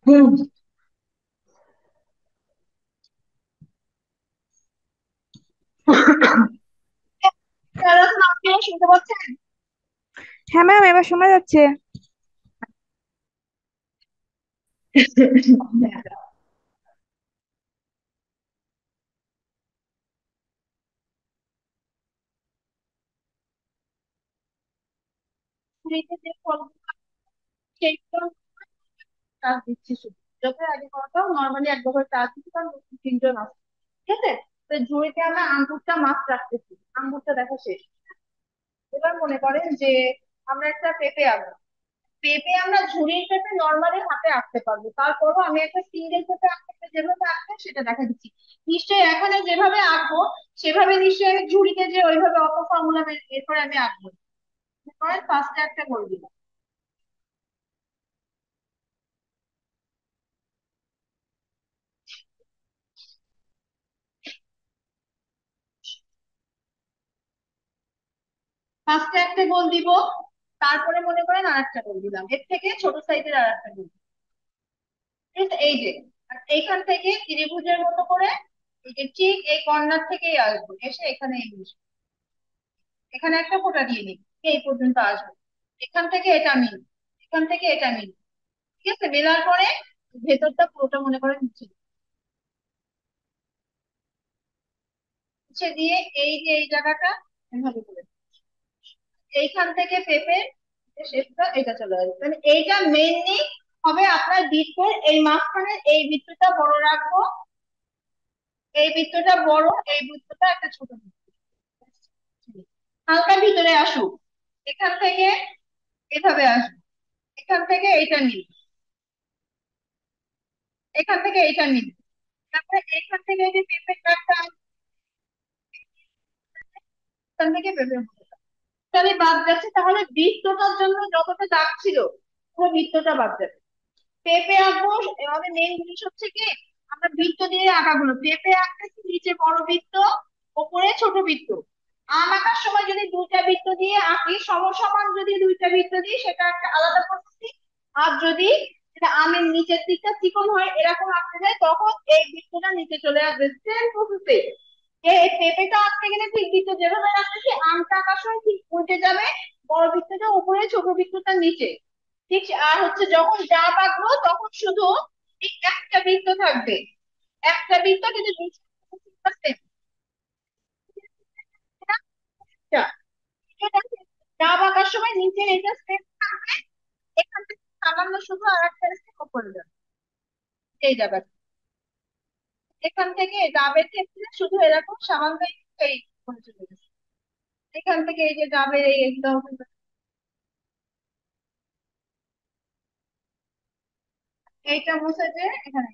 হুম। এখন আপনিও শুনতে পাচ্ছেন? হ্যাঁ ম্যাম, এবার শোনা যাচ্ছে। ছুরিতে যে ফলগুলো সেইগুলো কাজ দিচ্ছি শুধু। যত আগে করাটাও নর্মালি এক বছর কাজ দিচ্ছি, কারণ তিনজন আছে। ঠিক আছে, তো ঝুড়িতে আমরা আঙ্গুরটা মাছ রাখতেছি, আঙ্গুরটা দেখা শেষ। এবার মনে করেন যে আমরা একটা পেঁপে আনবো। পেঁপে আমরা ঝুড়ির পেঁপে নর্মালি হাতে আঁকতে পারবো, তারপরও আমি একটা সিঙ্গেল পেঁপে আঁকতে যেভাবে আঁকতে সেটা দেখা দিচ্ছি। নিশ্চয়ই এখানে যেভাবে আঁকবো সেভাবে নিশ্চয়ই আমি ঝুড়িতে যে ওইভাবে অত ফর্মুলা বের করে আমি আঁকবো। ফার্স্টে একটা করে দিলাম। ফার্স্টে একটা গোল দিব, তারপরে মনে করেন আর একটা গোল দিলাম, এর থেকে ছোট সাইজের আর একটা গোল। ঠিক আছে, এই যে। আর এইখান থেকে ত্রিভুজের মতো করে এই যে ঠিক এই কর্নার থেকেই আসবো, এসে এখানে এই বসবো। এখানে একটা ফোঁটা দিয়ে নিই, এই পর্যন্ত আসবো। এখান থেকে এটা মিল, এখান থেকে এটা মিল। ঠিক আছে, মেলার পরে ভেতরটা পুরোটা মনে করেন মুছে দিই। মুছে দিয়ে এই যে এই জায়গাটা এভাবে করে দিই। এইখান থেকে পেঁপে শেপটা এটা চলে আসবে, মানে এইটা মেইনলি হবে আপনার বৃত্তের এই মাঝখানে এই বৃত্তটা বড় রাখবো। এই বৃত্তটা বড়, এই বৃত্তটা একটা ছোট বৃত্ত। হালকা ভিতরে আসুক, এখান থেকে এভাবে আসুক, এখান থেকে এইটা নিই, এখান থেকে এইটা নিই। তারপরে এখান থেকে এই যে পেঁপে কাটটা, এখান থেকে পেঁপে তাহলে বাদ যাচ্ছে, তাহলে বৃত্তটার জন্য যতটা দাগ ছিল পুরো বৃত্তটা বাদ যাবে। পেঁপে আঁকবো, আমাদের মেইন জিনিস হচ্ছে কি, আমরা বৃত্ত দিয়ে আঁকাগুলো পেঁপে আঁকতেছি, নিচে বড় বৃত্ত, ওপরে ছোট বৃত্ত। আম আঁকার সময় যদি দুইটা বৃত্ত দিয়ে আঁকি, সমসমান যদি দুইটা বৃত্ত দিই সেটা একটা আলাদা পদ্ধতি। আর যদি এটা আমের নিচের দিকটা চিকন হয় এরকম আঁকতে যায়, তখন এই বৃত্তটা নিচে চলে আসবে, সেম প্রসেসে। এই পেঁপেটা আঁকতে গেলে ঠিক বৃত্ত যেভাবে রাখতেছি, আমটা আঁকার সময় ঠিক উল্টে যাবে, বড় বৃত্তটা উপরে ছোট বৃত্তটা নিচে। ঠিক আর হচ্ছে যখন ডাব আঁকবো তখন শুধু এই একটা বৃত্ত থাকবে, একটা বৃত্ত কিন্তু নিচে আছে। ডাব আঁকার সময় নিচের এটা স্টেপ থাকবে, এখান থেকে সামান্য শুধু আর একটা স্টেপ উপরে যাবে, এই জায়গাটা। এখান থেকে ডাবের ক্ষেত্রে শুধু এরকম সামান্য এই উপরে চলে গেছে। এখান থেকে এই যে ডাবের এই একদম এইটা মুছে যে এখানে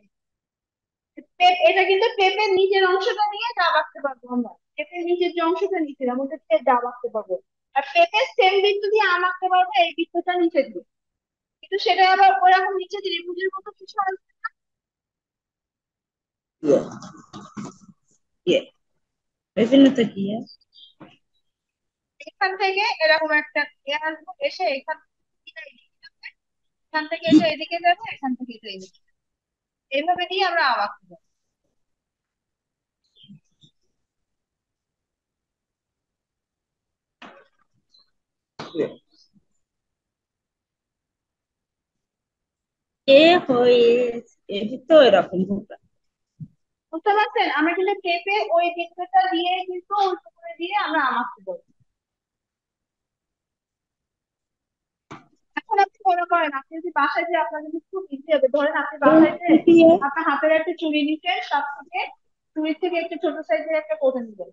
এটা কিন্তু পেঁপের নিচের অংশটা নিয়ে ডাব আঁকতে পারবো আমরা। পেঁপের নিচের যে অংশটা নিচের আমাদের থেকে ডাব আঁকতে পারবো। আর পেঁপের সেম বৃত্ত দিয়ে আম আঁকতে পারবো, এই বৃত্তটা নিচে দিয়ে। কিন্তু সেটা আবার ওরকম নিচে ত্রিভুজের মতো কিছু আসবে। এখান থেকে এরকম একটা আসবো, এসে এখান থেকে এটা এদিকে যাবে, এখান থেকে এটা এদিকে যাবে, এখান থেকে এটা এদিকে যাবে। এইভাবে দিয়ে আমরা আম আঁকতে পারবো। এ হয়ে এটি তো এরকম হবে। বুঝতে পারছেন, আমরা কিন্তু পেঁপে ওই বৃত্তটা দিয়ে কিন্তু উল্টো করে দিয়ে আমরা আম আঁকতে পারবো। এখন আপনি মনে করেন আপনি যদি বাসায় যে আপনার যদি খুব ইচ্ছে হবে, ধরেন আপনি বাসায় যে আপনার হাতের একটা চুড়ি নিচ্ছেন, তার থেকে চুড়ির থেকে একটা ছোট সাইজের একটা করে নিবেন।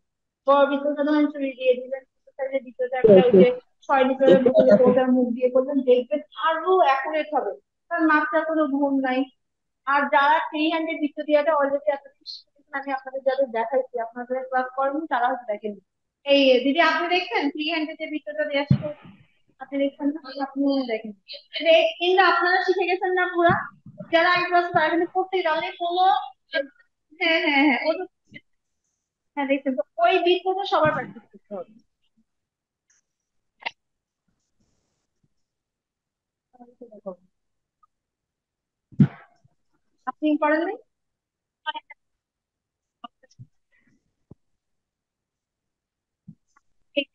বড় ভিতরটা ধরেন চুড়ি দিয়ে দিবেন, ছোট সাইজের ভিতরটা একটা ওই যে 6 লিটারের বোতলে ওটার মুখ দিয়ে করবেন, দেখবেন আরো অ্যাকুরেট হবে। কারণ মাপটার কোনো ভুল নাই। আর যারা ফ্রি হ্যান্ডের ভিতর দিয়েটা অলরেডি এতদিন শিখেছেন, আমি আপনাদের যাদের দেখাইছি আপনাদের ক্লাস করেনি তারা হয়তো দেখেনি। এই দিদি আপনি দেখছেন ফ্রি হ্যান্ডের যে ভিতরটা দিয়ে আসছে, আপনি দেখছেন না? আপনি দেখেন, কিন্তু আপনারা শিখে গেছেন না পুরা। যারা আমি ক্লাস তারা কিন্তু করতেই জানে কোনো। হ্যাঁ হ্যাঁ হ্যাঁ, ও তো। হ্যাঁ দেখছেন তো, ওই বৃত্তটা সবার প্র্যাকটিস করতে হবে। তাহলে সেটা করবে। আপনি করেননি? এই-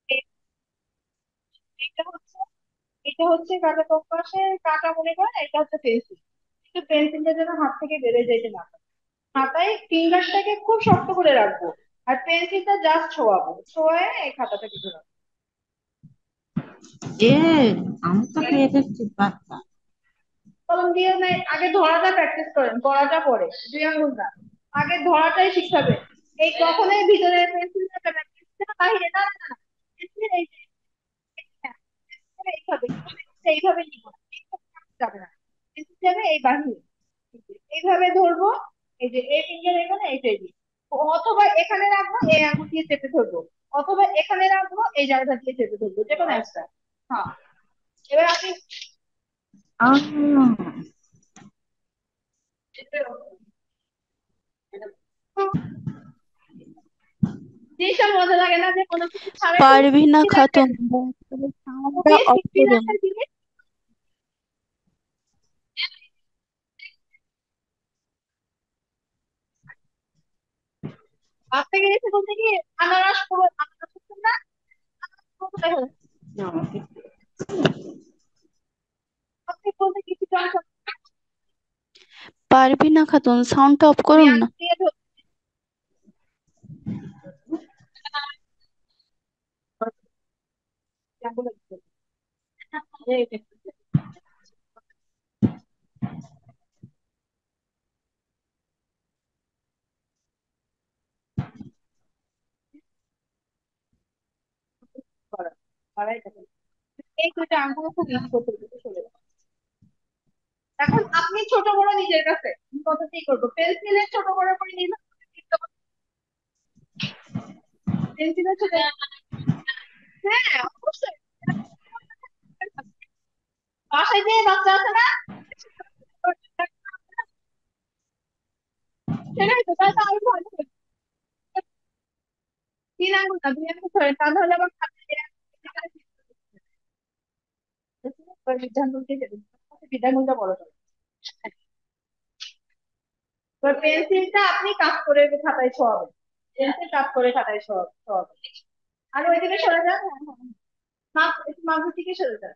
এই- এটা হচ্ছে এটা হচ্ছে কাটা কম্পাসের কাটা মনে করেন, এটা হচ্ছে পেন্সিল। কিন্তু পেন্সিলটা যেন হাত থেকে বেড়ে যেতে না পারে। খাতায় ফিঙ্গারটাকে খুব শক্ত করে রাখবো, আর পেন্সিলটা জাস্ট ছোঁয়াবো, ছোঁয়ায় এই খাতাটা কিছু রাখবো। এ আমি তো পেয়ে যাচ্ছি বাচ্চা। কলম দিয়ে আগে ধরাটা প্র্যাকটিস করেন, করাটা পরে, দুই আঙ্গুল না, আগে ধরাটাই শিখাবে। এই কখনোই ভিতরে পেন্সিল বাহিরে, না না না, পেন্সিল এই যে, হ্যাঁ, pencil এইভাবে এইভাবে নিব না, এইভাবে যাবে না, পেন্সিল যাবে এই বাহিরে, এইভাবে ধরবো। এই যে এই ফিঙ্গার এখানে এইটাই দিই, অথবা এখানে রাখবো এই আঙ্গুল দিয়ে চেপে ধরবো, অথবা এখানে রাখবো এই জায়গা দিয়ে চেপে ধরবো, যে কোনো একটা। হ্যাঁ, এবার আপনি আহ, জিনিসটা মজা লাগে না, যে কোনো কিছু ছাড়াই খুব পারভিনা ইজি লাগে, খাতুন, দয়া করে সাউন্ডটা খুবই অফ সিম্পল করুন। একটা জিনিস। আপনাকে এসে বলতে কি, আনারস পুরো আনারস হচ্ছে না, আনারস পুরো কোথায় হলো? আপনি বলতে কিছু জানতে পারভিনা খাতুন, সাউন্ডটা অফ আমি করুন না। আঙ্গুল দিয়ে ধরছি। আঙ্গুল দিয়ে ধরছি। এই দেখুন, করা, করাই থাকে। এই দুইটা আঙ্গুল খুব ইজি করতে হবে, চলে যাবে। এখন আপনি ছোট বড় নিজের কাছে কতটি করবো, পেন্সিলের ছোট বড় করে নিলাম, পেন্সিলের ছোট, হ্যাঁ অবশ্যই। বাসায় যে বাচ্চা আছে না, সেটাই তো, তাহলে তো আরো ভালো হতো। তিন আঙ্গুল না, দুই আঙ্গুল ধরে, তা নাহলে আবার খাতে বিদ্যাঙ্গুল দিয়ে দেবেন, বিদ্যাঙ্গুলটা বড় করে। এবার পেন্সিলটা আপনি কাজ করে খাতায় ছোঁয়াবেন, পেন্সিল কাজ করে খাতায় ছোঁয়াবেন। আর ওইদিকে সরে যান, হ্যাঁ হ্যাঁ হ্যাঁ। একটু মাঝের দিকে সরে যান।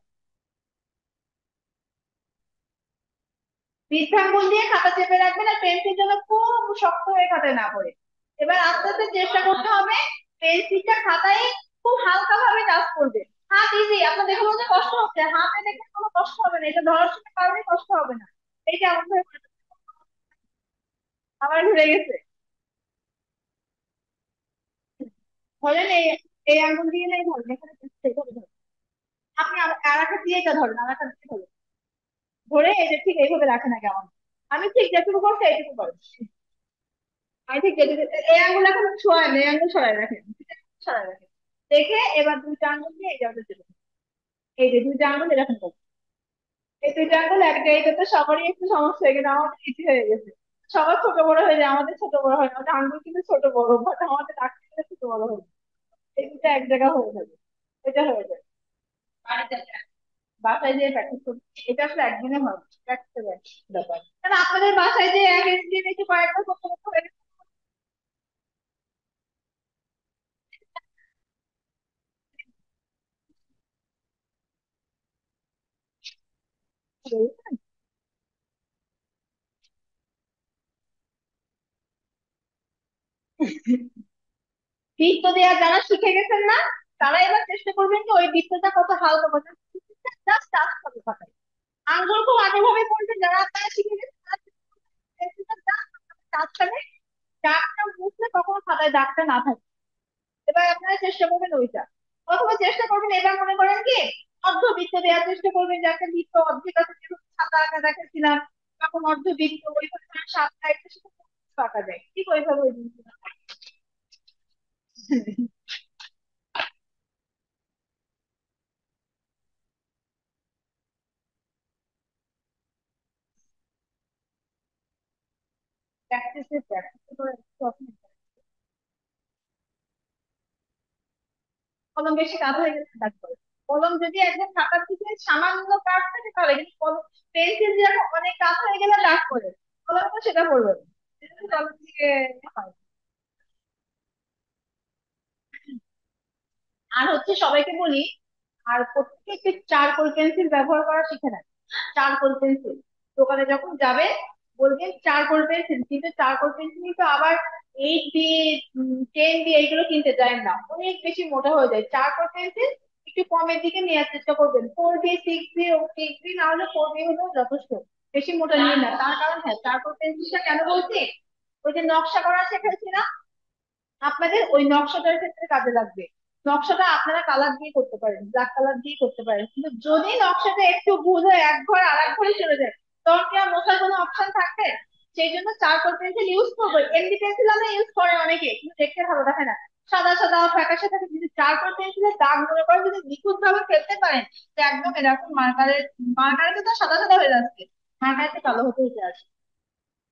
বৃদ্ধাঙ্গুল দিয়ে খাতা চেপে রাখবেন, আর পেন্সিল যেন খুব শক্ত হয়ে খাতায় না পড়ে। এবার আস্তে আস্তে চেষ্টা করতে হবে পেন্সিলটা খাতায় খুব হালকা ভাবে টাচ করবে। হাত ইজি, আপনার দেখে মনে হচ্ছে কষ্ট হচ্ছে, হাতে দেখে কোনো কষ্ট হবে না, এটা ধরার সময় কারণে কষ্ট হবে না। এই যে আমার আমার ঘুরে গেছে। ধরেন এই এই আঙ্গুল দিয়ে নাই ধরেন, এখানে এইভাবে ধরেন। আপনি আর একটা দিয়ে এটা ধরেন, আর একটা দিয়ে ধরেন, ধরে এই যে ঠিক এইভাবে রাখেন আগে আমার, আমি ঠিক যেটুকু করছি এইটুকু করেন। আমি ঠিক যেটুকু, এই আঙ্গুল এখন ছোঁয়া নেই, আঙ্গুল সরাই রাখেন, সরাই রাখেন। দেখে এবার দুইটা আঙ্গুল দিয়ে এই জায়গাটা চেপে ধরুন। এই যে দুইটা আঙ্গুল এরকম করুন। এই দুইটা আঙ্গুল এক জায়গায়, তো সবারই একটু সমস্যা হয়ে গেছে, আমাদের ইজি হয়ে গেছে। সবার ছোট বড় হয়ে যায়, আমাদের ছোট বড় হয় না, আমাদের আঙ্গুল কিন্তু ছোট বড়, বাট আমাদের আকৃতিটা ছোট বড় হয়ে যায়। এই দুটো এক জায়গা হয়ে যাবে, এটা হয়ে যায়। বাসায় যেয়ে প্র্যাকটিস করতে, এটা আসলে একদিনে হয় না, প্র্যাকটিসের ব্যাপার। কারণ আপনাদের বাসায় যে এক একদিন একটু কয়েকবার করতে করতে হয়ে গেছে। বৃত্ত দেওয়া যারা শিখে গেছেন না, তারা এবার চেষ্টা করবেন যে ওই বৃত্তটা কত হালকা করতে, জাস্ট টাচ করতে থাকে। আঙ্গুল খুব আগে ভাবে পড়বে, যারা আপনারা শিখে গেছেন তারা টাচ করে দাগটা মুছলে কখনো খাতায় দাগটা না থাকে। এবার আপনারা চেষ্টা করবেন ওইটা, অথবা চেষ্টা করবেন এবার মনে করেন কি অর্ধবৃত্ত দেওয়ার চেষ্টা করবেন, যে একটা বৃত্ত অর্ধেক আছে, যেরকম খাতা আঁকা দেখাচ্ছিলাম, তখন অর্ধবৃত্ত ওইভাবে করে সাতটা একটা সাথে আঁকা যায়, ঠিক ওইভাবে ওই জিনিসটা প্র্যাকটিস করে কলম বেশি কাজ হয়ে গেলে কাজ করে। কলম যদি একদম খাতার থেকে সামান্য কাজ থাকে তাহলে কিন্তু কলম পেন্সিল দিয়ে অনেক কাজ হয়ে গেলে দাগ করে, কলমে তো সেটা করবে না। এজন্য কলম দিয়ে হয়। আর হচ্ছে সবাইকে বলি, আর প্রত্যেকে একটি চারকোল পেন্সিল ব্যবহার করা শিখে নেয়। চারকোল পেন্সিল দোকানে যখন যাবে বলবেন চারকোল পেন্সিল, কিন্তু চারকোল পেন্সিল তো আবার 8B 10B এইগুলো কিনতে যায় না, অনেক বেশি মোটা হয়ে যায়। চারকোল পেন্সিল একটু কমের দিকে নেওয়ার চেষ্টা করবেন, 4B 6B ও 6B, না হলে 4B হলেও যথেষ্ট। বেশি মোটা নিয়ে না, তার কারণ হ্যাঁ চারকোল পেন্সিলটা কেন বলছি, ওই যে নকশা করা শেখাচ্ছি না আপনাদের, ওই নকশাটার ক্ষেত্রে কাজে লাগবে। নকশাটা আপনারা কালার দিয়ে করতে পারেন, ব্ল্যাক কালার দিয়ে করতে পারেন, কিন্তু যদি নকশাটা একটু ভুল হয়ে এক ঘর আর এক ঘরে চলে যায়, তখন কি আর মোছার কোনো অপশন থাকবে? সেই জন্য চারকোল পেন্সিল ইউজ করবো। এমনি পেন্সিল আমরা ইউজ করে অনেকে, কিন্তু দেখতে ভালো দেখে না, সাদা সাদা ফ্যাকাশে থাকে। যদি চারকোল পেন্সিলের দাগ মনে করে যদি নিখুঁত ভাবে ফেলতে পারেন, তো একদম এরকম মার্কারের, মার্কারে তো সাদা সাদা হয়ে যাচ্ছে, মার্কারে কালো হতে হতে আসে।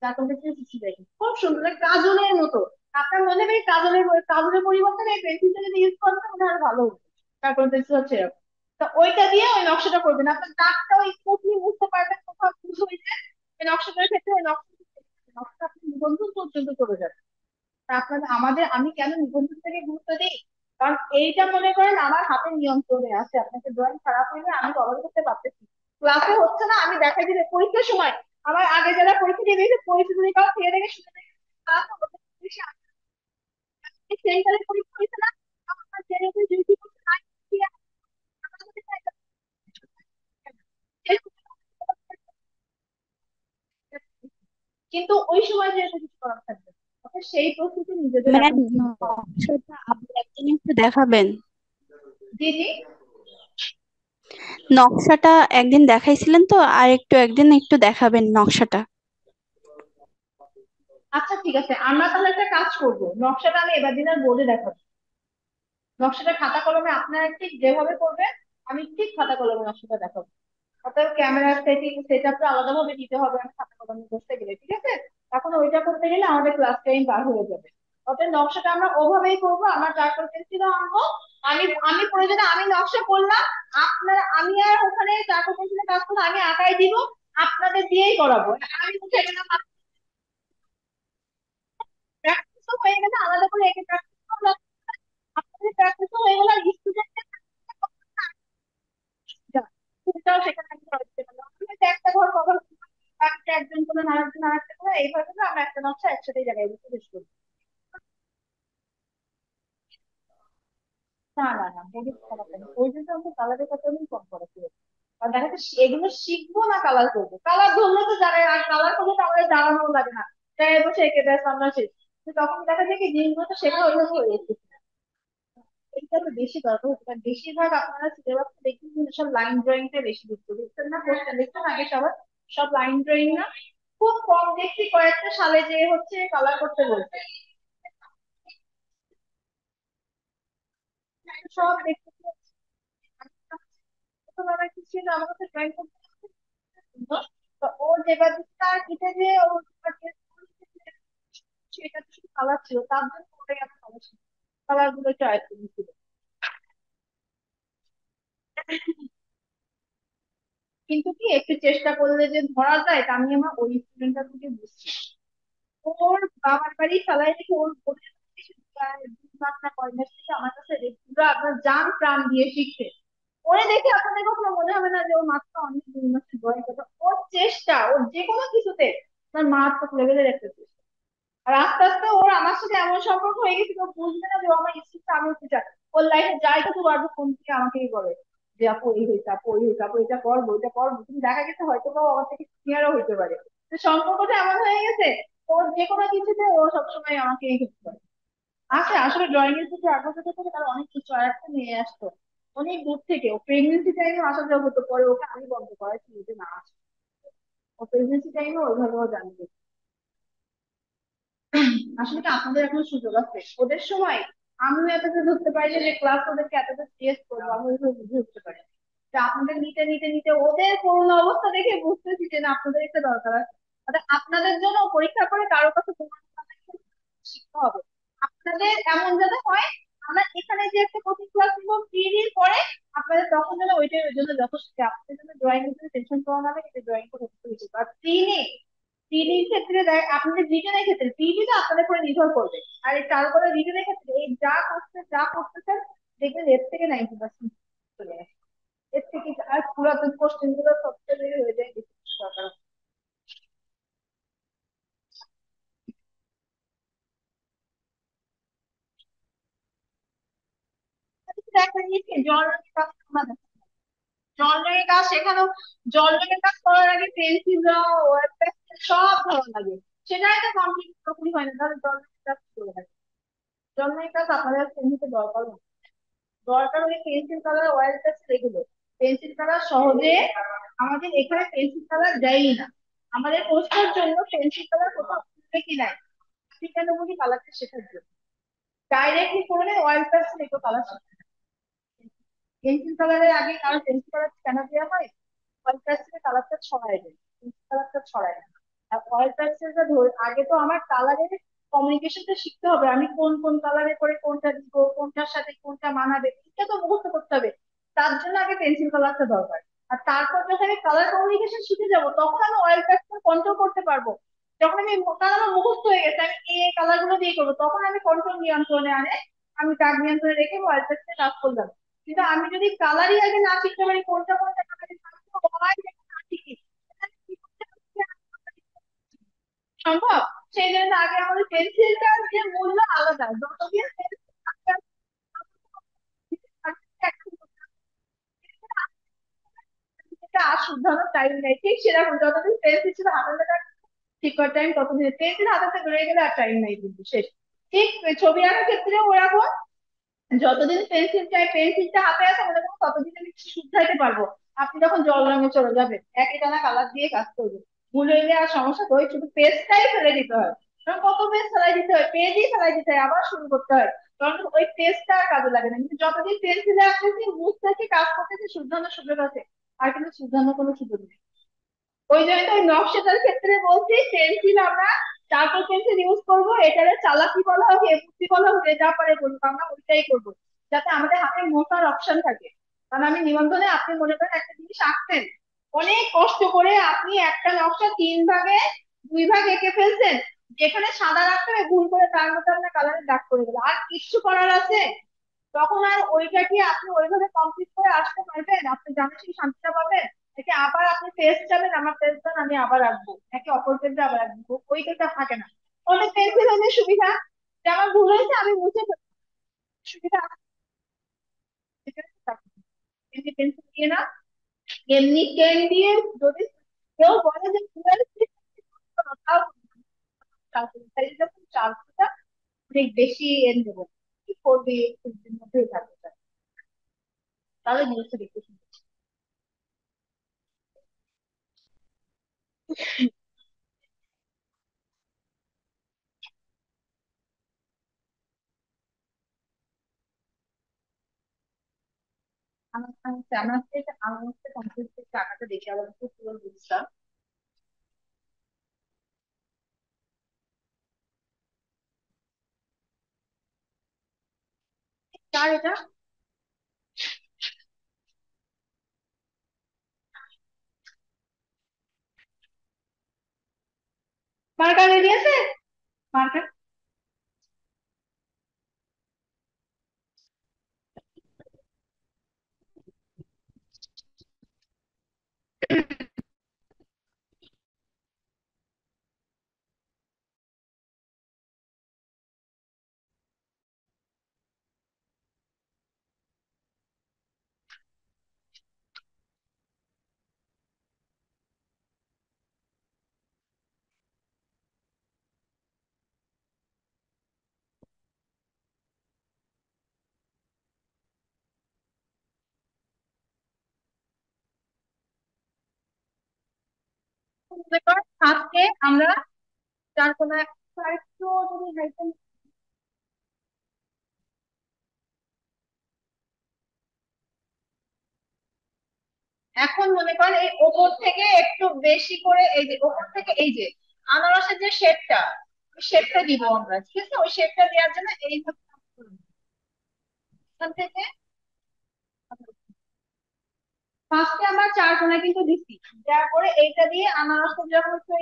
চারকোল পেন্সিল শিখে দেখেন, খুব সুন্দর, like কাজলের মতো। আপনার মনে হয় কাজলের কাজলের পরিবর্তে এই পেন্সিলটা যদি ইউজ করেন তাহলে আরো ভালো হবে। চারকোল পেন্সিল হচ্ছে এরকম। তো ওইটা দিয়ে ওই নকশাটা করবেন, আপনার দাগটাও স্মুথলি বুঝতে পারবেন কোথাও ভুল হয়েছে। এই নকশাটার ক্ষেত্রে ওই নকশা আপনি নিবন্ধন পর্যন্ত চলে যাবে। তা আপনাদের আমাদের, আমি কেন নিবন্ধন থেকে গুরুত্ব দিই, কারণ এইটা মনে করেন আমার হাতে নিয়ন্ত্রণে আছে। আপনাকে ড্রয়িং খারাপ হইলে আমি কভার করতে পারতেছি, ক্লাসে হচ্ছে না আমি দেখাই দিলে পরীক্ষার সময়। আমার আগে যারা পরীক্ষা দিয়ে দিয়েছে পরিস্থিতি কাউ থেকে দেখে শুনে দেখে ক্লাসে হচ্ছে সেন্টারে পরীক্ষা হয়েছে না, আমার জেনে ডিউটি করতে নাই দিয়ে আমার সাথে একটা কিন্তু ওই সময় যেহেতু কিছু করার থাকবে না। অর্থাৎ সেই প্রস্তুতি নিজেদের ম্যাম, এখন নিতে হবে। নকশাটা আপনি একদিন একটু দেখাবেন। জি জি। নকশাটা একদিন দেখাইছিলেন তো, আর একটু একদিন একটু দেখাবেন নকশাটা। আচ্ছা ঠিক আছে, আমরা তাহলে একটা কাজ করবো, নকশাটা আমি এবার দিন আর বোর্ডে দেখাবো। নকশাটা খাতা কলমে আপনারা ঠিক যেভাবে করবেন, আমি ঠিক খাতা কলমে নকশাটা দেখাবো। অতএব ক্যামেরার সেটিং সেট আপটা আলাদাভাবে দিতে হবে, আমি খাতা কলমে করতে গেলে ঠিক আছে। এখন ওইটা করতে গেলে আমাদের ক্লাস টাইম পার হয়ে যাবে। অতএব নকশাটা আমরা ওভাবেই করবো, আমরা চারকোল পেন্সিলও আনবো। আমি আমি প্রয়োজনে আমি নকশা করলাম, আপনারা, আমি আর ওখানে চারকোল পেন্সিলের কাজ করলে আমি আঁকাই দিব, আপনাদের দিয়েই করাবো। আমি উঠে গেলাম, প্র্যাকটিসও হয়ে গেলে আলাদা করে একে প্র্যাকটিস করলাম, আপনাদের প্র্যাকটিসও হয়ে গেল, আর স্টুডেন্টদের সেটাও সেখানে আমি করা যেতে পারলাম। আমি হয়তো একটা ঘর কভার, একটা একজন করলেন, আরেকজন আরেকটা করে, এইভাবে করে আমরা একটা নকশা একসাথে জায়গায় বসে শেষ করি। না না না, বডি খারাপ লাগে, ওই জন্য আমরা কালারের কথা আমি কম করা ছিল। আর দেখা যাচ্ছে এগুলো শিখবো না কালার করবো, কালার ধরলে তো যারা, আর কালার করলে তো আমাদের দাঁড়ানো লাগে না, তাই বসে এঁকে ব্যাস আমরা শেষ। তো তখন দেখা যায় কি জিনিসগুলো তো শেখা ওইভাবে হয়ে যাচ্ছে। এটা তো বেশি দরকার হচ্ছে, কারণ বেশিরভাগ আপনারা সিলেবাস দেখবেন কিন্তু সব লাইন ড্রয়িংটা বেশি দিচ্ছে, দেখছেন না কোশ্চেন দেখছেন আগে সবার, সব লাইন ড্রয়িং না। খুব কম দেখছি কয়েকটা সালে যে হচ্ছে কালার করতে বলছে, সব দেখতেছি। ছোটবেলায় কি ছিল আমার কাছে ড্রয়িং করতে পছন্দ। তো ও যেবার তার কিতে যে ও সেটা শুধু কালার ছিল, তার জন্য ওটাই আমার কালার ছিল, কালার গুলো একটু আয়ত্ত ছিল। কিন্তু কি একটু চেষ্টা করলে যে ধরা যায়, তা আমি আমার ওই স্টুডেন্টটা থেকে বুঝছি। ওর বাবার বাড়ি চালাই থেকে ওর বোনের বাড়ি সে প্রায় 2 মাস না কয় মাস থেকে আমার কাছে পুরো আপনার জান প্রাণ দিয়ে শিখছে। ওরে দেখে আপনাদের কখনো মনে হবে না যে ওর মাত্র অনেক 2 মাসের বয়স, কথা ওর চেষ্টা, ওর যে কোনো কিছুতে তার মারাত্মক লেভেলের একটা চেষ্টা। আর আস্তে আস্তে ওর আমার সাথে এমন সম্পর্ক হয়ে গেছে যে ও বুঝবে না যে ও আমার স্কুলটা আমি উঠতে চাই। ওর লাইফে যাই কিছু পারবো ফোন থেকে আমাকেই বলে যে আপু এই হয়েছে, আপু ওই হয়েছে, আপু এটা করবো এটা করবো, কিন্তু দেখা গেছে হয়তো বা ও আমার থেকে সিনিয়রও হইতে পারে। তো সম্পর্কটা এমন হয়ে গেছে, ওর যে কোনো কিছুতে ও সবসময় আমাকেই হেল্প করে। আচ্ছা আসলে ড্রয়িং এর প্রতি আগ্রহ থেকে তার অনেক কিছু আয়ত্তে নিয়ে আসতো অনেক দূর থেকে। ও প্রেগনেন্সি টাইমে আসা যাওয়া হতো, পরে ওকে আমি বন্ধ করাইছি যে না আসে। ও প্রেগনেন্সি টাইমে ওইভাবে ও জানবে। আসলে কি আপনাদের এখন সুযোগ আছে, ওদের সময় আমিও এতটা ধরতে পারি যে ক্লাস ওদেরকে এতটা সিরিয়াস করবো, আমি ওইভাবে বুঝে উঠতে পারি। যে আপনাদের নিতে নিতে নিতে ওদের করোনা অবস্থা দেখে বুঝতেছি যে না আপনাদের একটা দরকার আছে। আপনাদের জন্য পরীক্ষা করে কারো কাছে প্রমাণ করা শিখতে হবে। আপনাদের এমন যাতে হয় আমরা এখানে যে একটা কোচিং ক্লাস নিব থ্রিডির পরে আপনাদের তখন যেন ওইটার জন্য যথেষ্ট আপনাদের জন্য ড্রয়িং এর জন্য টেনশন করা না লাগে, ড্রয়িং করে হচ্ছে। আর থ্রিডির ক্ষেত্রে আপনাদের রিটেনের ক্ষেত্রে থ্রিডি তো আপনাদের উপরে নির্ভর করবে। আর এই তারপরে রিটেনের ক্ষেত্রে এই যা করতেছেন দেখবেন এর থেকে 90% চলে আসে। এর থেকে আর পুরাতন কোশ্চেন গুলো সবচেয়ে হয়ে যায় বেশি দরকার। দেখা গিয়েছে জল রঙের কাজ আমরা জল রঙের কাজ শেখানো, জল রঙের কাজ করার আগে পেন্সিল রং ওয়াটার পেন্সিল সব ধরন লাগে, সেটাই তো কমপ্লিট পুরোপুরি হয় না, তাহলে জল রঙের কাজ করে থাকে। জল রঙের কাজ আপনাদের এমনিতে দরকার হয়। দরকার হলে পেন্সিল কালার ওয়াটার পেন্সিল এগুলো। পেন্সিল কালার সহজে আমাদের এখানে পেন্সিল কালার দেয়ই না, আমাদের কোর্সটার জন্য পেন্সিল কালার কোথাও কি নাই শিক্ষানুভূতি কালারটা শেখার জন্য ডাইরেক্টলি করে ওয়াটার পেন্সিল এগুলো কালার শেখা। পেন্সিল কালারের আগে কারণ পেন্সিল কালার কেন দেওয়া হয়, অয়েল পেন্সিলের কালারটা ছড়ায় যায়, পেন্সিল কালারটা ছড়ায় না। আর অয়েল পেন্সিলটা ধরে আগে তো আমার কালারের কমিউনিকেশনটা শিখতে হবে, আমি কোন কোন কালারে করে কোনটা দিব, কোনটার সাথে কোনটা মানাবে এটা তো মুখস্থ করতে হবে। তার জন্য আগে পেন্সিল কালারটা দরকার। আর তারপর যখন আমি কালার কমিউনিকেশন শিখে যাব তখন আমি অয়েল পেন্সিল কন্ট্রোল করতে পারবো। যখন আমি কালার আমার মুখস্থ হয়ে গেছে আমি এই কালার গুলো দিয়ে করবো তখন আমি কন্ট্রোল নিয়ন্ত্রণে আনে আমি দাগ নিয়ন্ত্রণে রেখে অয়েল পেন্সিলে কাজ করলাম। কিন্তু আমি যদি কালারই আগে না শিখতে পারি কোনটা কোনটা কালার না শিখি তাহলে কি করতে হবে? সম্ভব? সেই জন্য আগে আমাদের পেন্সিলটার যে মূল্য আলাদা, যতদিন আর শুধরানোর টাইম নেই, ঠিক সেরকম যতদিন পেন্সিল ছিল হাতের লেখা ঠিক করার টাইম ততদিন, পেন্সিল হাতে থেকে রয়ে গেলে আর টাইম নেই কিন্তু শেষ। ঠিক ছবি আঁকার ক্ষেত্রেও ওরকম, যতদিন পেন্সিল চাই পেন্সিলটা হাতে আছে মনে করুন ততদিন আমি শুধরাইতে পারবো। আপনি যখন জল রঙে চলে যাবেন একই টানা কালার দিয়ে কাজ করবেন, ভুল হইলে আর সমস্যা তো ওই শুধু পেজটাই ফেলে দিতে হয়। কারণ কত পেজ ফেলাই দিতে হয়, পেজই ফেলাই দিতে হয় আবার শুরু করতে হয়, কারণ ওই পেজটা আর কাজে লাগে না। কিন্তু যতদিন পেন্সিলে আসতেছি বুঝতেছি কাজ করতেছি শুধরানোর সুযোগ আছে, আর কিন্তু শুধরানোর কোনো সুযোগ নেই। ওই জন্য তো ওই নকশাটার ক্ষেত্রে বলছি পেন্সিল আমরা চারকোল পেন্সিল ইউজ করবো, এটারে চালাকি বলা হোক এফসি বলা হোক যা পারে বলুক আমরা ওইটাই করবো, যাতে আমাদের হাতে মোটার অপশন থাকে। কারণ আমি নিবন্ধনে আপনি মনে করেন একটা জিনিস আঁকছেন, অনেক কষ্ট করে আপনি একটা নকশা 3 ভাগে 2 ভাগ এঁকে ফেলছেন, যেখানে সাদা রাখতে হবে ভুল করে তার মধ্যে আপনার কালারের দাগ করে গেল আর কিচ্ছু করার আছে, তখন আর ওইটা কি আপনি ওইভাবে কমপ্লিট করে আসতে পারবেন, আপনি জানেন সেই শান্তিটা পাবেন নাকি আবার আপনি পেস্ট যাবেন আমার পেস্ট দেন আমি আবার রাখবো নাকি অপর পেজে আবার রাখবো, ওইটা থাকে না। অনেক পেন্সিল হলে সুবিধা যে আমার ভুল হয়েছে আমি মুছে ফেলবো, সুবিধা এমনি পেন্সিল দিয়ে না, এমনি পেন দিয়ে যদি কেউ বলে যে ভুল হয়েছে, তাও তাই যখন চার্জটা অনেক বেশি এন দেবো কি করবে এর মধ্যেই থাকবে, তাহলে জিনিসটা দেখতে সুন্দর। আমার কমপ্লিট টাকাটা দেখে আবার একটু পুরো বুঝলাম। কার এটা? মার্কার রেডি আছে? মার্কার মনে কর আজকে আমরা চার কোনো একটা একটু যদি হাইটেন, এখন মনে করেন এই ওপর থেকে একটু বেশি করে এই যে ওপর থেকে এই যে আনারসের যে শেপটা ওই শেপটা দিব আমরা, ঠিক আছে ওই শেপটা দেওয়ার জন্য এইভাবে কাজ করবো। এখান থেকে ফার্স্টে আমরা চার কোণা কিন্তু দিচ্ছি, দেওয়ার পরে এইটা দিয়ে আনারসটা যখন একটু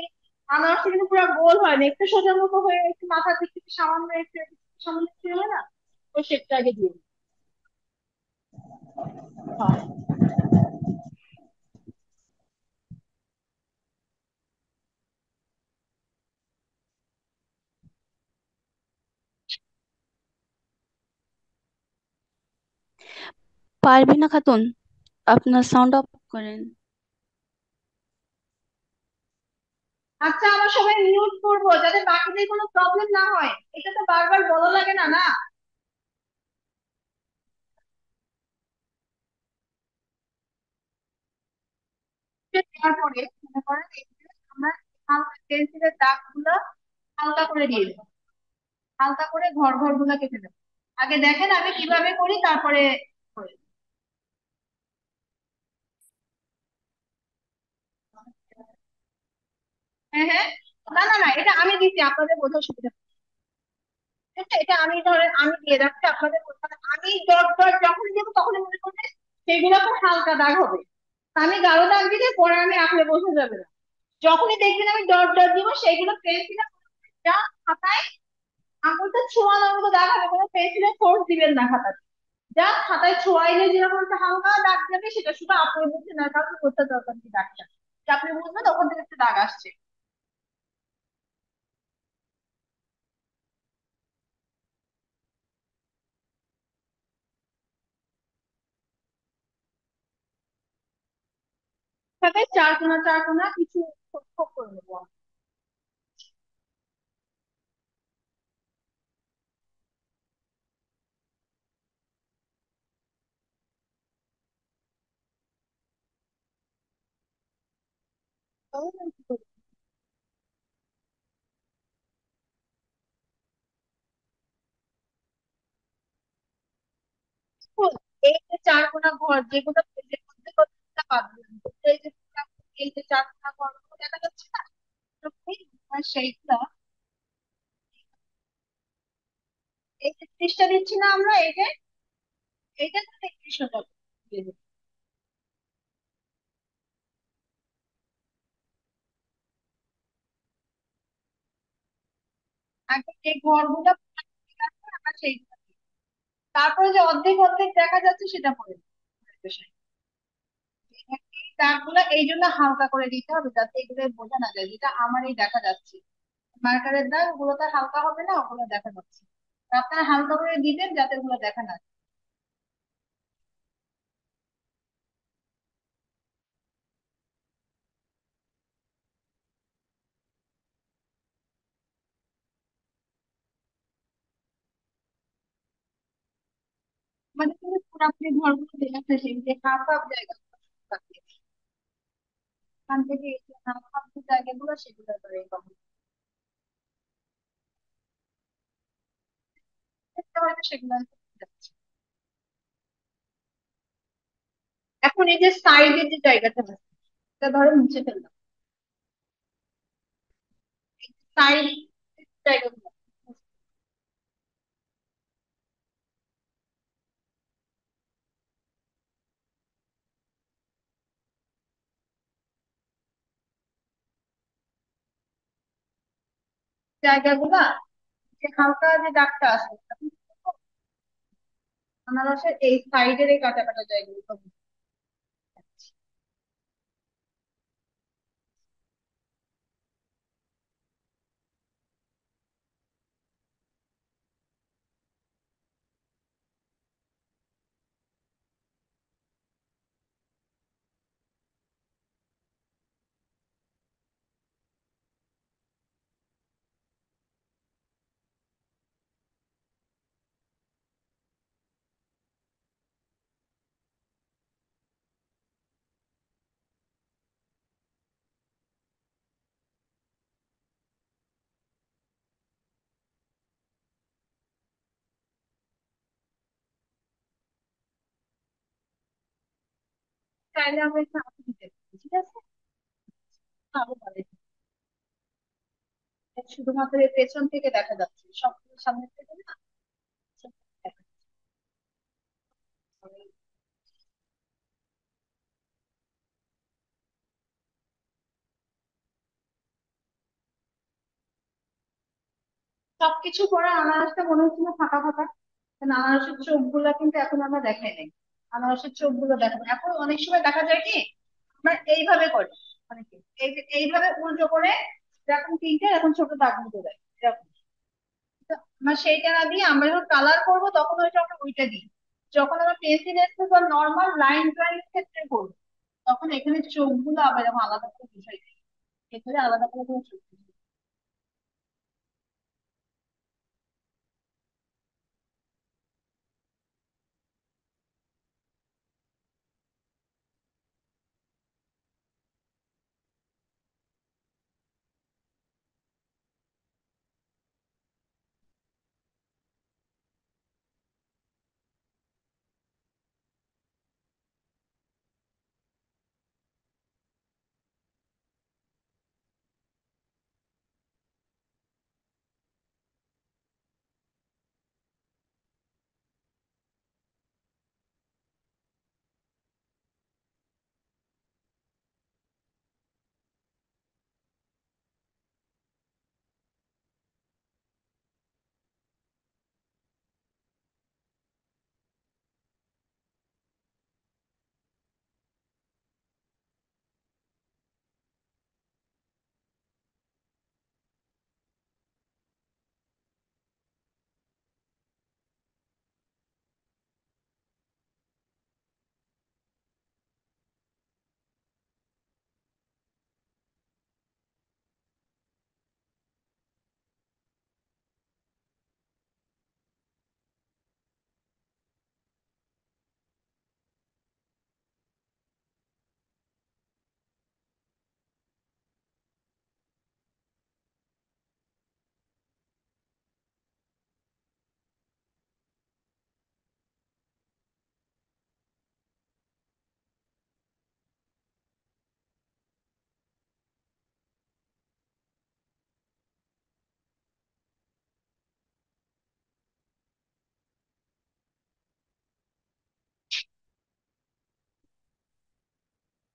আনারসটা কিন্তু পুরো গোল হয় না, একটু সোজার মতো হয়ে একটু মাথার দিক থেকে সামান্য একটু সামান্য একটু হয় না, ওই শেপটা আগে দিয়ে দিই। হ্যাঁ, পারবিনা খাতুন, আপনার সাউন্ড অফ করেন। আচ্ছা আমরা সবাই মিউট করবো যাতে বাকিদের কোনো প্রবলেম না হয়, এটা তো বারবার বলা লাগে না না। দেওয়ার পরে মনে করেন এই যে আমরা হালকা পেন্সিলের দাগ গুলো হালকা করে দিয়ে দেবো, হালকা করে ঘর ঘর গুলা কেটে দেবো। আগে দেখেন আমি কিভাবে করি, তারপরে করি। হ্যাঁ হ্যাঁ, না না না, এটা আমি দিচ্ছি আপনাদের বোঝার সুবিধা। ঠিক আছে, এটা আমি ধরেন আমি দিয়ে রাখছি আপনাদের বোঝার, আমি ডট ডট যখন দেবো তখন মনে করবেন সেগুলো তো হালকা দাগ হবে, আমি গাঢ় দাগ দিলে পরে আমি আঁকলে বোঝা যাবে না। যখনই দেখবেন আমি ডট ডট দিব সেইগুলো পেন্সিলে যা খাতায় আঙুলটা ছোঁয়ানোর মতো দাগ হবে, কোনো পেন্সিলে ফোর্স দিবেন না খাতাতে। যা খাতায় ছোঁয়াইলে যেরকম একটা হালকা দাগ যাবে সেটা শুধু আপনি বুঝছেন না, কাউকে করতে দরকার নেই দাগটা, যে আপনি বুঝবেন ওখান থেকে একটা দাগ আসছে। তবে চার কোনা কিছু ছোপ ছোপ করে নেবো আমি। তাহলে আমি কি করবো? ফুল, এই যে চার কোনা ঘর যেগুলো পেজের মধ্যে কতটা পাবেন, এই যে এই যে চার কোনা ঘর দেখা যাচ্ছে না, আর সেইগুলা এই যে ত্রিশটা দিচ্ছি না আমরা, এই যে এইটা তো 31টা দিয়ে দেবো। আগে যে ঘরগুলো আমরা সেইগুলো দিই। তারপরে যে অর্ধেক অর্ধেক দেখা যাচ্ছে সেটা পরে দেবো। এই দাগগুলো এই জন্য হালকা করে দিতে হবে যাতে এগুলো বোঝা না যায়, যেটা আমার এই দেখা যাচ্ছে মার্কারের দাগ, ওগুলো তো হালকা হবে না, ওগুলো দেখা যাচ্ছে। তা আপনারা হালকা করে দিবেন যাতে ওগুলো দেখা না যায়। মানে কিন্তু পুরাপুরি ঘরগুলো দেখা শেষে যে হাফ হাফ জায়গা থাকে, এখান থেকে এই যে হাফ হাফ যে জায়গাগুলো সেগুলো করে এরকম। এটা হয়তো সেগুলো যাচ্ছে। এখন এই যে সাইডের যে জায়গাটা আছে এটা ধরো মুছে ফেললাম, সাইড জায়গাগুলো জায়গাগুলা যে হালকা যে দাগটা আছে আনারসের এই সাইডের এই কাটা কাটা জায়গাগুলো সব চাইলে আমরা একটু আঁচড় দিতে পারি, ঠিক আছে, আরো ভালো। শুধুমাত্র এই পেছন থেকে দেখা যাচ্ছে, সব সামনে থেকে না। সবকিছু পরে আনারসটা মনে হচ্ছিল ফাঁকা ফাঁকা, কারণ আনারসের চোখ গুলা কিন্তু এখন আমরা দেখাই নাই। আনারসের চোখ গুলো দেখাবো এখন, অনেক সময় দেখা যায় কি আমরা এইভাবে করি, অনেকে এইভাবে উল্টো করে এরকম তিনটে এরকম ছোট দাগ মতো দেয় এরকম। তো আমরা সেইটা না দিয়ে আমরা যখন কালার করবো তখন ওইটা আমরা ওইটা দিই। যখন আমরা পেন্সিল স্কেচ বা নর্মাল লাইন ড্রয়িং এর ক্ষেত্রে করবো তখন এখানে চোখগুলো আবার এরকম আলাদা করে বুঝাই দিই, এখানে আলাদা করে কোনো চোখ নেই।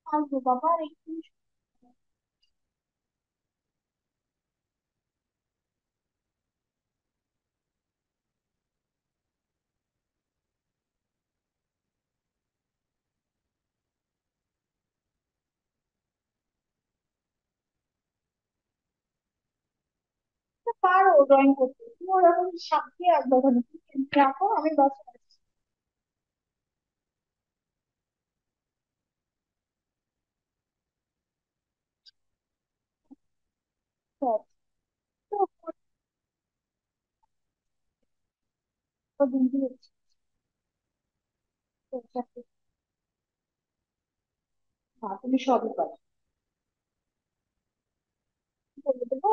আসবো বাবা আর একটু। পারো ড্রয়িং করতে, তুমি ওরকম সাথে একবার রাখো, আমি বাস। দিন দিয়ে তুমি সবই পারো, বলে দেবো।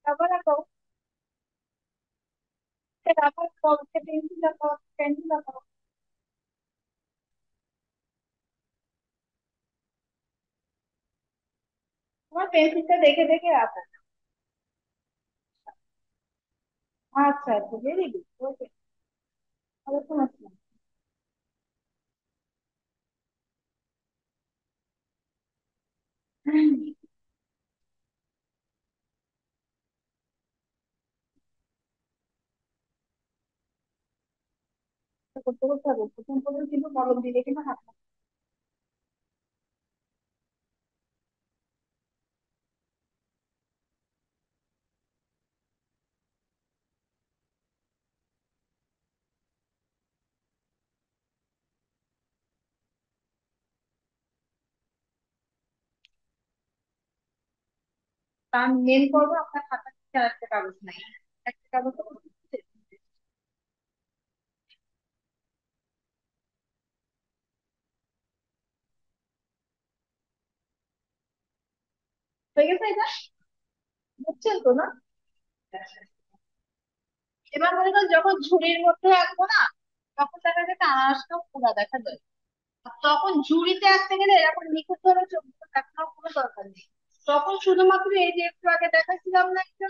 আবার রাখো, রাখার পর পেন্সিল রাখো, পেন্সিল রাখো। তোমার পেন্সিলটা দেখে দেখে রাখো। আচ্ছা আচ্ছা, ভেরি গুড, ওকে। তাহলে তোমার করতে করতে হবে, প্রথম প্রথম কিন্তু কলম দিলে কিন্তু হাত তার মেন করবো আপনার খাতা থেকে আর একটা কাগজ নাই, একটা কাগজ হয়ে গেছে এটা, বুঝছেন তো না? এবার মনে করেন যখন ঝুড়ির মধ্যে আঁকবো না, তখন দেখা যাচ্ছে আনারসটাও পুরা দেখা যায়। আর তখন ঝুড়িতে আঁকতে গেলে এরকম নিখুঁত ভাবে চোখ দেখানোর কোনো দরকার নেই। তখন শুধুমাত্র এই যে একটু আগে দেখাচ্ছিলাম না একটা,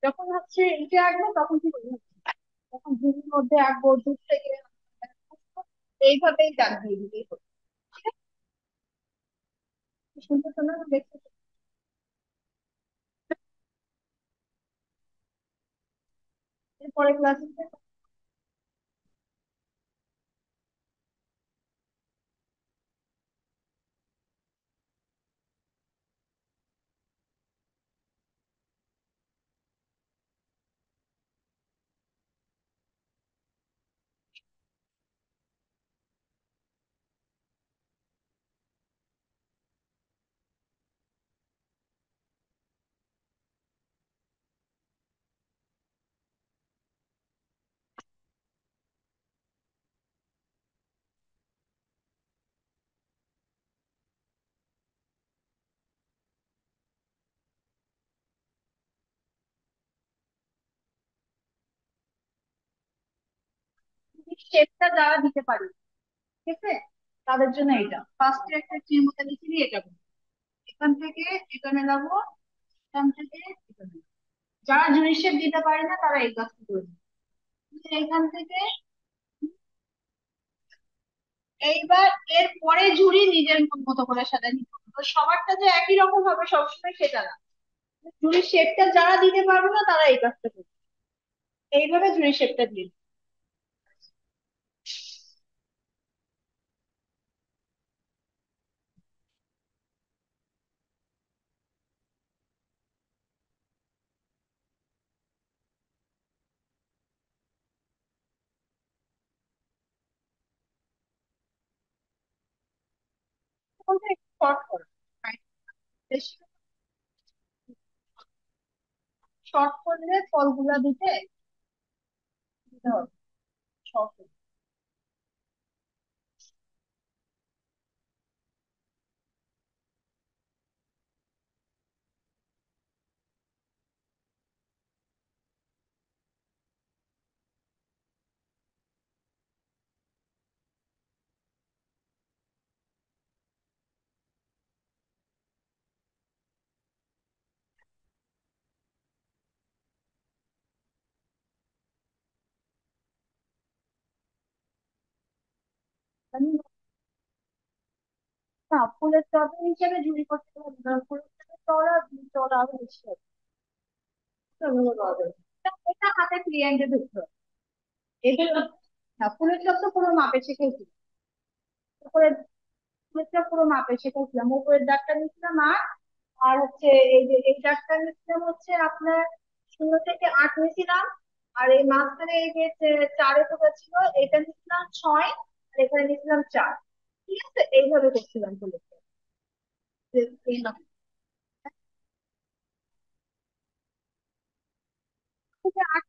যখন হচ্ছে এটা আঁকবো তখন কি করবো, তখন ঝুড়ির মধ্যে আঁকবো, দূর থেকে এইভাবেই দাগ দিয়ে দিতেই হবে। ঠিক আছে, শুনতে শোনা দেখতে। এরপরে ক্লাসে শেপটা যারা দিতে পারি, ঠিক আছে, তাদের জন্য এটা ফার্স্টে একটা চির মতো লিখে নিয়ে এটা করবো। এখান থেকে এটা মেলাবো, এখান থেকে এটা মেলাবো। যারা ঝুড়ি শেপ দিতে পারে না তারা এই কাজটা করবে। এইখান থেকে এইবার এর পরে ঝুড়ি নিজের মন মতো করে সাজাই নিতে হবে। তো সবারটা যে একই রকম হবে সবসময় সেটা না। ঝুড়ির শেপটা যারা দিতে পারবে না তারা এই কাজটা করবে। এইভাবে ঝুড়ির শেপটা দিয়ে দিবে। তখন তো একটু শর্ট করো, বেশি শর্ট করলে ফলগুলা দিতে দিতে হবে, শর্ট। না, ফুলের টবের হিসেবে ঝুড়ি করতে হবে না, ফুলের টবের চড়া চড়া আরো বেশি হবে। ওগুলো পাওয়া যাবে। এটা হাতে ক্লিয়ান্টে ধরতে হবে এগুলো। না, ফুলের টব তো পুরো মাপে শিখেছি। উপরে ফুলের টব পুরো মাপে শিখেছিলাম, উপরের দাগটা নিচ্ছিলাম আট, আর হচ্ছে এই যে এই দাগটা নিচ্ছিলাম হচ্ছে আপনার 0 থেকে 8 নিয়েছিলাম। আর এই মাঝখানে এই যে চারে কোথা ছিল এটা নিচ্ছিলাম 6, আর এখানে নিচ্ছিলাম 4। ঠিক আছে, এইভাবে করছিলাম ফুলের টব। এই মাপে থেকে 8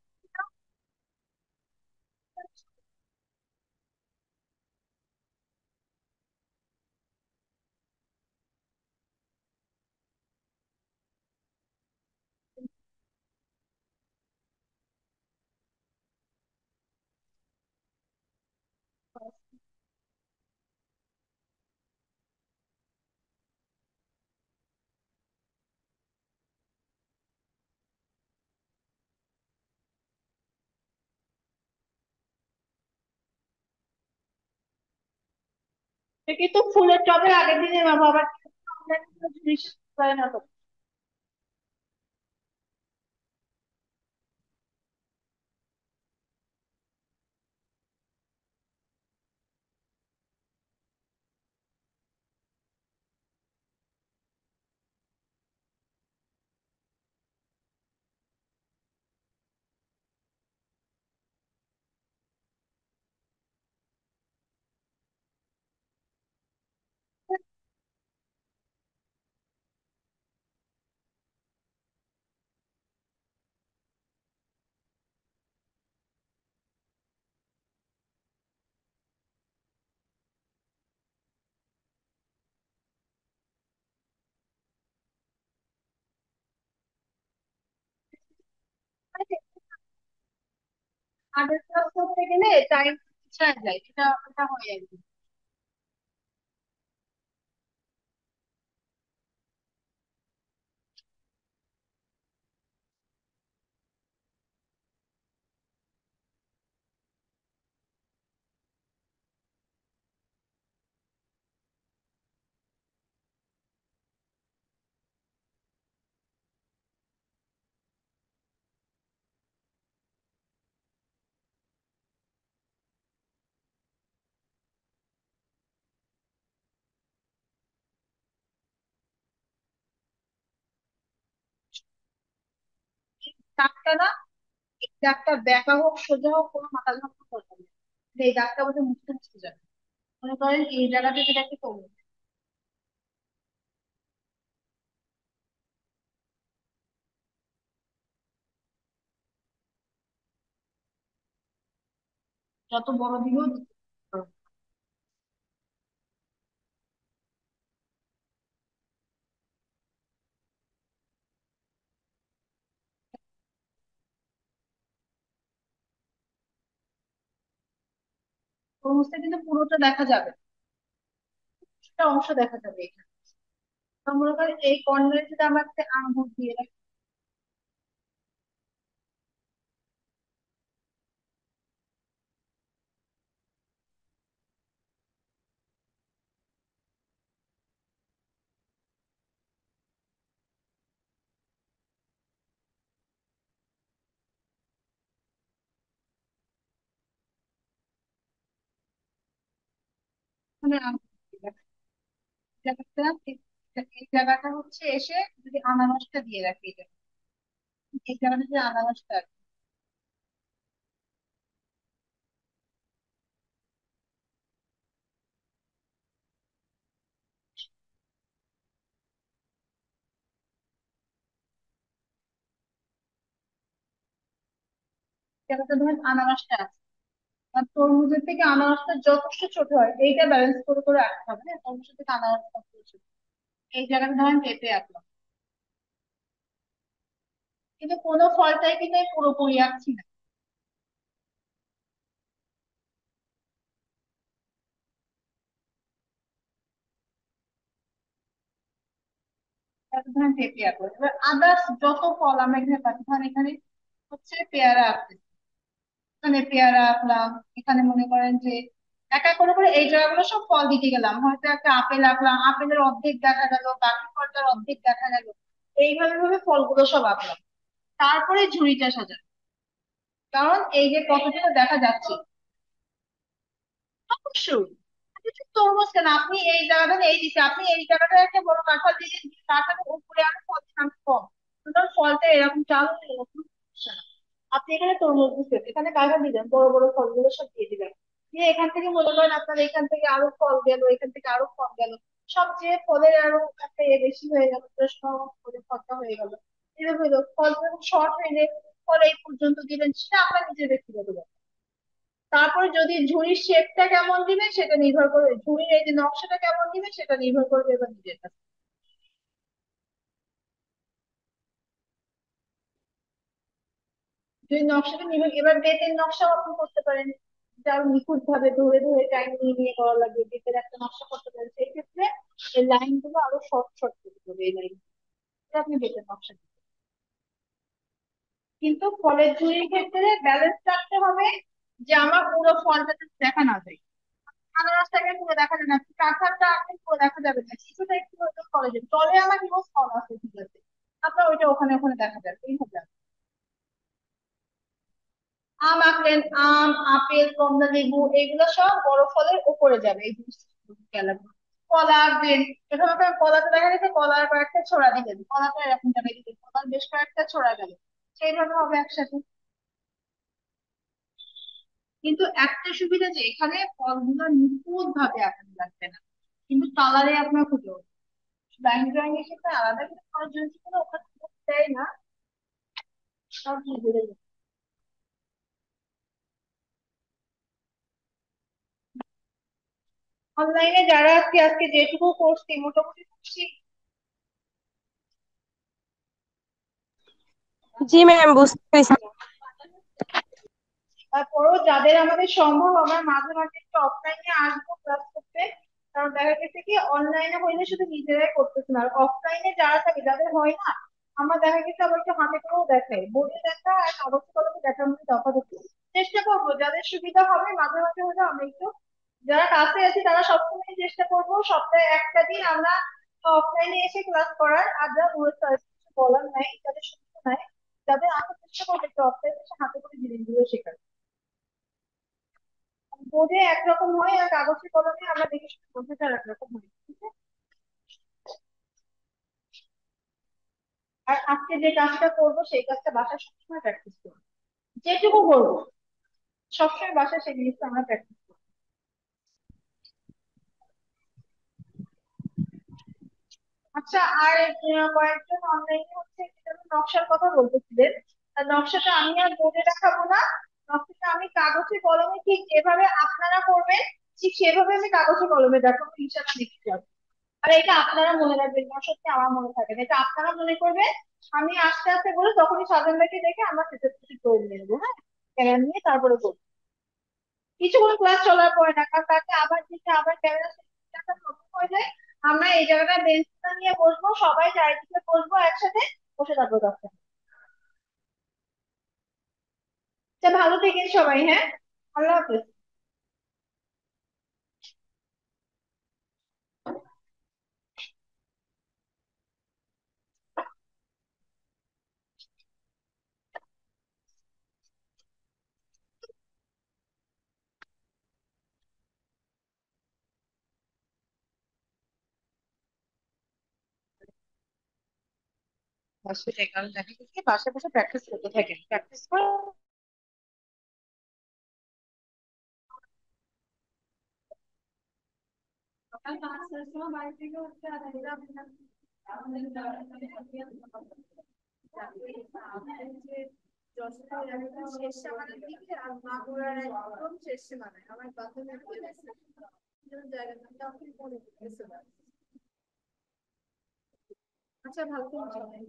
কিন্তু ফুলের টবের আগের দিনের মা বাবার অনলাইন কোনো জিনিস করে না তো। আগের ক্লাস করতে গেলে টাইম পিছিয়ে যায়, এটা এটা হয় আর কি। দাগটা না, এই দাগটা বেঁকা হোক সোজা হোক কোনো মাথা ঘামানো দরকার নেই, এই দাগটা বোধহয় মুছতে মুছতে যাবে। মনে করেন এই জায়গাটা যেটা একটু কমবে, যত বড় দিকেও দিতে পারো। মুছতে কিন্তু পুরোটা দেখা যাবে না, একটা অংশ দেখা যাবে এখানে। তো মনে করেন এই কর্নারে যদি আমরা একটা আঙুল দিয়ে রাখি, মানে আঙুল দিয়ে রাখি, জায়গাটা এই জায়গাটা হচ্ছে এসে যদি আনারসটা দিয়ে রাখি, এই জায়গাটা যে আনারসটা আছে, জায়গাটা ধরেন আনারসটা আছে, আর তরমুজের থেকে আনারসটা যথেষ্ট ছোট হয়, এইটা ব্যালেন্স করে করে রাখতে হবে, হ্যাঁ তরমুজের থেকে আনারসটা কতটা ছোট। এই জায়গাটা ধরেন পেঁপে আঁকলাম, কিন্তু কোনো ফলটাই কিন্তু আমি পুরোপুরি আঁকছি না। ধরেন পেঁপে আঁকলাম, এবার আদার্স যত ফল আমরা এখানে পাচ্ছি, ধরেন এখানে হচ্ছে পেয়ারা আঁকতে, এখানে পেয়ারা আঁকলাম, এখানে মনে করেন যে এক এক করে করে এই জায়গাগুলো সব ফল দিতে গেলাম, হয়তো একটা আপেল আঁকলাম, আপেলের অর্ধেক দেখা গেল, বাকি ফলটার অর্ধেক দেখা গেল, এইভাবে ভাবে ফলগুলো সব আঁকলাম। তারপরে ঝুড়িটা সাজানো, কারণ এই যে কতগুলো দেখা যাচ্ছে। অবশ্যই, আপনি তো তরমুজ কেন, আপনি এই জায়গাটা এই দিকে, আপনি এই জায়গাটা একটা বড় কাঁঠাল দিলেন, কাঁঠালের উপরে আরো ফল দিন কম, সুতরাং ফলটা এরকম চাল এরকম সমস্যা না। আপনি এখানে তরমুজ দিচ্ছেন, এখানে কাঁঠাল দিলেন, বড় বড় ফলগুলো সব দিয়ে দিলেন, দিয়ে এখান থেকে মনে করেন আপনার এখান থেকে আরো ফল গেল, এখান থেকে আরো ফল গেল, সবচেয়ে ফলের আরো একটা বেশি হয়ে গেল, সব ফলের ফলটা হয়ে গেল, এভাবে হলো ফল যখন শর্ট হয়ে যায়, ফল এই পর্যন্ত দিলেন, সেটা আপনার নিজের ব্যক্তিগত ব্যাপার। তারপরে যদি ঝুড়ির শেপটা কেমন দিবে সেটা নির্ভর করবে, ঝুড়ির এই যে নকশাটা কেমন দিবে সেটা নির্ভর করবে এবার নিজের কাছে। যদি নকশাটা নির্ভর, এবার বেতের নকশাও আপনি করতে পারেন, যেটা আরো নিখুঁত ভাবে ধরে ধরে টাইম নিয়ে নিয়ে করা লাগবে, বেতের একটা নকশা করতে পারেন, সেই ক্ষেত্রে এই লাইন গুলো আরো শর্ট শর্ট করতে হবে, এই লাইন আপনি বেতের নকশা দিতে পারেন। কিন্তু ফলের ঝুড়ির ক্ষেত্রে ব্যালেন্স রাখতে হবে, যে আমার পুরো ফলটা যাতে দেখা না যায়। আনারসটাকে পুরো দেখা যায় না, কাঁঠালটা আপনি পুরো দেখা যাবে না, কিছুটা একটু হয়তো ফলে যাবে, তবে আমার হিউজ ফল আছে, ঠিক আছে, আপনার ওইটা ওখানে ওখানে দেখা যাবে, এইভাবে। আম আঁকলেন, আম, আপেল, কমলা লেবু, এগুলো সব বড় ফলের উপরে যাবে, এই জিনিসটা গেলাম। কলা আঁকবেন, এখানে আপনার কলাটা দেখা গেছে, কলার কয়েকটা ছড়া দিলেন, কলাটা এরকম জায়গায় দিলেন, কলার বেশ কয়েকটা ছড়া গেল, সেইভাবে হবে একসাথে। কিন্তু একটা সুবিধা যে এখানে ফলগুলো নিখুঁত ভাবে আঁকানো লাগবে না, কিন্তু কালারে আপনার খুঁজে, লাইন ড্রয়িং এর ক্ষেত্রে আলাদা করে করার জন্য কোনো ওখানে দেয় না, সব নিজেদের। অনলাইনে যারা আজকে আজকে যেটুকু করছি মোটামুটি করছি, জি ম্যাম, বুঝতে পেরেছি। তারপরেও যাদের আমাদের সম্ভব আমরা মাঝে মাঝে একটু অফলাইনে আসবো ক্লাস করতে, কারণ দেখা গেছে কি অনলাইনে হইলে শুধু নিজেরাই করতেছে না, আর অফলাইনে যারা থাকে যাদের হয় না, আমরা দেখা গেছে আবার একটু হাতে করেও দেখাই, বোর্ডে দেখা আর কাগজ কলমে দেখার মধ্যে তফাৎ আছে। চেষ্টা করবো যাদের সুবিধা হবে মাঝে মাঝে হলে আমরা একটু, যারা কাছে আছি তারা সবসময় চেষ্টা করবো সপ্তাহে একটা দিন আমরা অফলাইনে এসে ক্লাস করার, আর যারা দূরে আছে, কিছু বলার নাই, যাদের সুবিধা নাই, যাদের আমরা চেষ্টা করবো একটু অফলাইনে এসে হাতে করে জিনিসগুলো শেখার। বোর্ডে একরকম হয় আর কাগজে কলমে আমরা দেখে শুনে বোঝাটা একরকম হয়, ঠিক আছে। আর আজকে যে কাজটা করবো সেই কাজটা বাসায় সবসময় প্র্যাকটিস করবো, যেটুকু করবো সবসময় বাসায় সেই জিনিসটা আমরা প্র্যাকটিস করবো। আচ্ছা, আর কয়েকজন অনলাইনে হচ্ছে যেটা নকশার কথা বলতেছিলেন, আর নকশাটা আমি আর বোর্ডে দেখাবো না, নকশাটা আমি কাগজে কলমে ঠিক যেভাবে আপনারা করবেন ঠিক সেভাবে আমি কাগজে কলমে দেখাবো, ইনশাআল্লাহ লিখে যাবো। আর এটা আপনারা মনে রাখবেন না, সত্যি আমার মনে থাকে না, এটা আপনারা মনে করবেন। আমি আস্তে আস্তে বলে তখনই সাজান ভাইকে দেখে আমরা সেটা করে নিয়ে নেবো, হ্যাঁ, ক্যামেরা নিয়ে তারপরে করবো। কিছুক্ষণ ক্লাস চলার পরে না, কারণ তাকে আবার দিতে আবার ক্যামেরা সেটটা প্রবলেম হয়ে যায়। আমরা এই জায়গাটা বেঞ্চটা নিয়ে বসবো, সবাই চারিদিকে বসবো একসাথে, বসে থাকবো তখন। আচ্ছা, ভালো থেকেন সবাই, হ্যাঁ, আল্লাহ হাফেজ। বাসায় কারণ দেখা গেছে বাসায় বসে প্র্যাকটিস করতে থাকেন, প্র্যাকটিস করে সকাল 5টার সময় বাড়ি থেকে উঠতে আর যশোর একদম শেষ সীমানার দিকে আর মাগুরার একদম শেষ সীমানায় আমার বান্ধবী বলেছে জায়গাটা তখন মনে পড়তেছে না। আচ্ছা, ভালো থাকবেন।